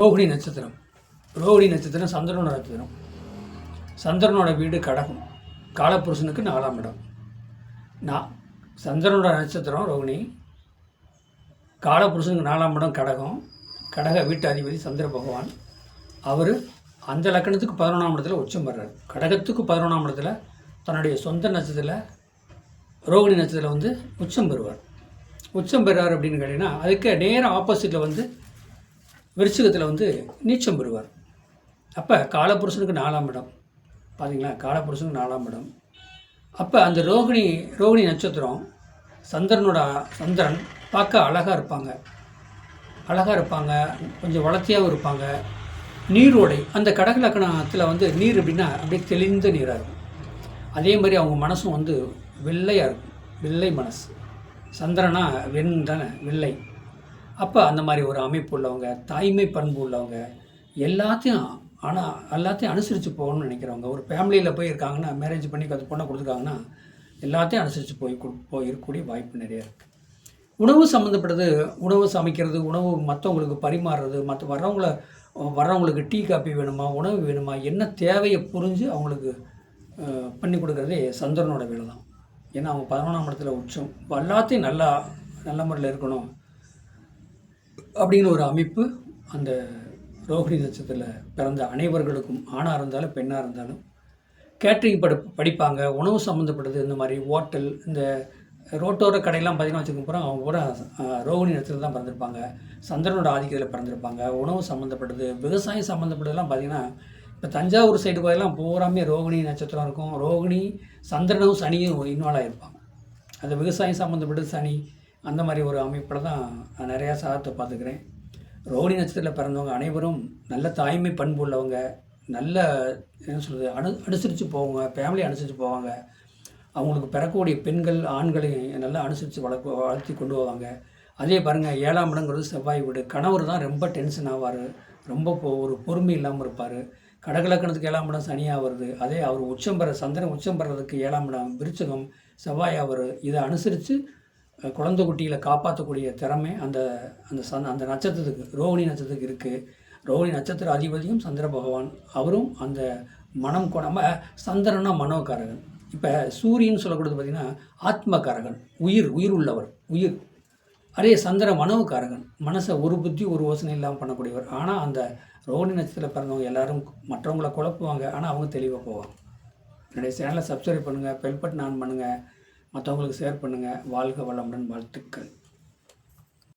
ரோகிணி நட்சத்திரம். ரோகிணி நட்சத்திரம் சந்திரனோட நட்சத்திரம். சந்திரனோட வீடு கடகம். காலப்புருஷனுக்கு 4ஆம் இடம். சந்திரனோட நட்சத்திரம் ரோகிணி. காலப்புருஷனுக்கு 4ஆம் இடம் கடகம். கடக வீட்டு அதிபதி சந்திர பகவான். அவர் அந்த லக்கணத்துக்கு 11ஆம் இடத்துல உச்சம் பெறார். கடகத்துக்கு 11ஆம் இடத்துல தன்னுடைய சொந்த நட்சத்திரத்தில் ரோகிணி நட்சத்திரத்தில் உச்சம் பெறுவார். உச்சம் பெறார் அப்படின்னு கேட்டிங்கன்னா அதுக்கு நேர ஆப்போசிட்டில் விருச்சிகத்தில் நீச்சம் பெறுவார். அப்போ காலப்புருஷனுக்கு 4ஆம் இடம் பார்த்தீங்களா, காலப்புருஷனுக்கு 4ஆம் இடம். அப்போ அந்த ரோகிணி நட்சத்திரம் சந்திரன் பார்க்க அழகாக இருப்பாங்க, கொஞ்சம் வளர்த்தியாகவும் இருப்பாங்க. நீரோடை அந்த கடக லக்கணத்தில் நீர் எப்படின்னா அப்படியே தெளிந்த நீராக இருக்கும். அதே மாதிரி அவங்க மனசும் வெள்ளையாக இருக்கும், வெள்ளை மனசு. சந்திரனா வெண் தானே, வெள்ளை. அப்போ அந்த மாதிரி ஒரு அமைப்பு உள்ளவங்க, தாய்மை பண்பு உள்ளவங்க, எல்லாத்தையும் அனுசரித்து போகணும்னு நினைக்கிறவங்க. ஒரு ஃபேமிலியில் போய் இருக்காங்கன்னா, மேரேஜ் பண்ணி பொண்ணை கொடுத்துருக்காங்கன்னா எல்லாத்தையும் அனுசரித்து போயிருக்கக்கூடிய வாய்ப்பு நிறையா இருக்குது. உணவு சம்மந்தப்பட்டது, உணவு சமைக்கிறது, உணவு மற்றவங்களுக்கு பரிமாறுறது, வர்றவங்களுக்கு டீ காப்பி வேணுமா, உணவு வேணுமா, என்ன தேவையை புரிஞ்சு அவங்களுக்கு பண்ணி கொடுக்குறதே சந்திரனோட வேலை தான். ஏன்னா அவங்க 11ஆம் இடத்துல உச்சம். எல்லாத்தையும் நல்ல முறையில் இருக்கணும் அப்படின்னு ஒரு அமைப்பு அந்த ரோகிணி நட்சத்திரத்தில் பிறந்த அனைவர்களுக்கும், ஆணாக இருந்தாலும் பெண்ணாக இருந்தாலும். கேட்ரிங் படிப்பாங்க, உணவு சம்மந்தப்பட்டது, இந்த மாதிரி ஹோட்டல், இந்த ரோட்டோர கடையெல்லாம் பார்த்திங்கன்னா வச்சுக்கோங்க, அவங்க கூட ரோகிணி நட்சத்திரத்தில் தான் பிறந்திருப்பாங்க. சந்திரனோட ஆதிக்கத்தில் பிறந்திருப்பாங்க. உணவு சம்மந்தப்பட்டது, விவசாயம் சம்மந்தப்பட்டதெல்லாம் பார்த்திங்கன்னா இப்போ தஞ்சாவூர் சைடு போயெல்லாம் பூராமே ரோகிணி நட்சத்திரம் இருக்கும். ரோகிணி சந்திரனும் சனியும் இன்வால்வ் ஆகிருப்பாங்க. அந்த விவசாயம் சம்மந்தப்பட்டது சனி, அந்த மாதிரி ஒரு அமைப்பில் தான் நான் நிறையா சாதத்தை பார்த்துக்கிறேன். ரோகிணி நட்சத்திரத்தில் பிறந்தவங்க அனைவரும் நல்ல தாய்மை பண்பு உள்ளவங்க, நல்ல என்ன சொல்கிறது, அனுசரித்து போவாங்க, ஃபேமிலி அனுசரித்து போவாங்க. அவங்களுக்கு பிறக்கக்கூடிய பெண்கள் ஆண்களையும் நல்லா அனுசரித்து வளர்த்தி கொண்டு போவாங்க. அதே பாருங்கள், 7ஆம் இடங்கிறது செவ்வாய் வீடு. கணவர் தான் ரொம்ப டென்ஷன் ஆவார், ரொம்ப ஒரு பொறுமை இல்லாமல் இருப்பார். கடகலக்கணத்துக்கு 7ஆம் இடம் சனியாக வருது. அதே அவர் சந்திரன் உச்சம் பெறதுக்கு 7ஆம் இடம் விருச்சிகம் செவ்வாய். அவர் இதை அனுசரித்து குழந்தை குட்டிகளை காப்பாற்றக்கூடிய திறமை அந்த நட்சத்திரத்துக்கு, ரோகிணி நட்சத்திரத்துக்கு இருக்குது. ரோகிணி நட்சத்திர அதிபதியும் சந்திர பகவான். அவரும் அந்த மனம் நம்ம சந்திரனா மனோகாரகன். இப்போ சூரியன் சொல்லக்கூடியது பார்த்திங்கன்னா ஆத்மகாரகன், உயிர் உள்ளவர். அதே சந்திர மனோகாரகன், மனசை ஒரு புத்தி ஒரு யோசனை இல்லாமல் பண்ணக்கூடியவர். ஆனால் அந்த ரோகிணி நட்சத்திரத்தில் பிறந்தவங்க எல்லோரும் மற்றவங்களை குழப்புவாங்க, ஆனால் அவங்க தெளிவாக போவாங்க. என்னுடைய சேனலை சப்ஸ்கிரைப் பண்ணுங்கள், பெல் பட்டன் ஆன் பண்ணுங்கள், மற்றவங்களுக்கு ஷேர் பண்ணுங்கள். வாழ்க வளமுடன், வாழ்த்துக்கள்.